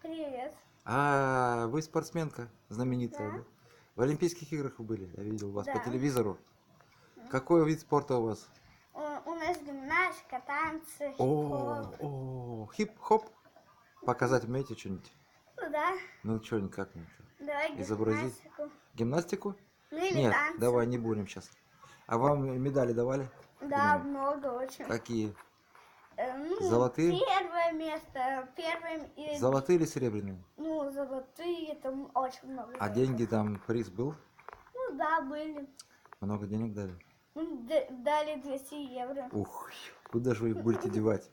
Привет. А вы спортсменка знаменитая, Да. да? В Олимпийских играх вы были? Я видел вас по Да. телевизору. Какой вид спорта у вас? У нас гимнастика, танцы, хип-хоп. Хип-хоп. Показать умеете что-нибудь? Ну да. Ну, что-нибудь как-нибудь Давай изобразить. гимнастику. Гимнастику? Ну или Нет, танцы. давай не будем сейчас. А вам медали давали? Да, много очень. Какие? Ну, Золотые? первое место, первым и... Золотые или серебряные? Ну, золотые, там очень много. А деньги там, приз был? Ну да, были. Много денег дали? Ну, дали 200 евро. Ух, куда же вы их будете девать?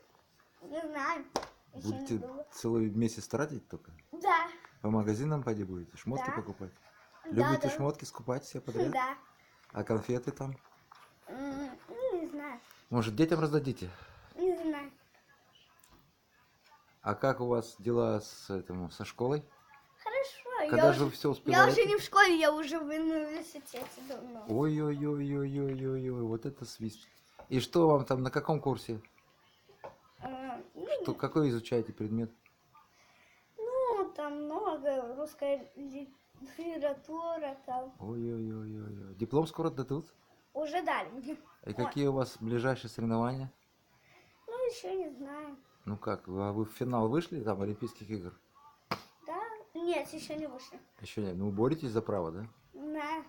Не знаю. Еще не Будете было. целый месяц тратить только? Да. По магазинам пойди будете? Шмотки Да. покупать? Да, Любите да. шмотки скупать все подряд? Да. А конфеты там? Ну, не знаю. Может, детям раздадите? Не знаю. А как у вас дела со школой? Хорошо. Когда я же уже, вы все я успеваете? уже не в школе, я уже в университете давно. Ой-ой-ой-ой-ой-ой, вот это свист. И что вам там, на каком курсе? Ну, Какой изучаете предмет? ну, там много, русская литература там. Ой-ой-ой-ой. Диплом скоро дадут? Уже дали мне. И Ой, какие у вас ближайшие соревнования? ну, еще не знаю. Ну как, вы в финал вышли там Олимпийских игр? Да? Нет, еще не вышли. Еще нет. Ну, боретесь за право, да? Да.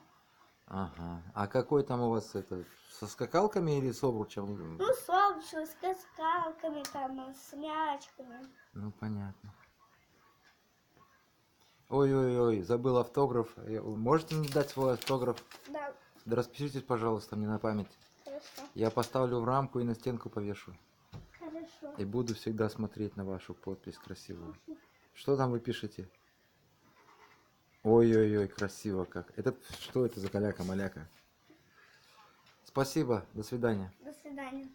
Ага. А какой там у вас это? Со скакалками или с обручем? Ну, солнце, с скалками, там, с мячиками. Ну, понятно. Ой-ой-ой, забыл автограф. Можете мне дать свой автограф? Да, Да распишитесь, пожалуйста, мне на память. хорошо. Я поставлю в рамку и на стенку повешу. Хорошо. И буду всегда смотреть на вашу подпись красивую. Что там вы пишете? Ой-ой-ой, красиво как. Это что это за каляка-маляка? Спасибо, до свидания. До свидания.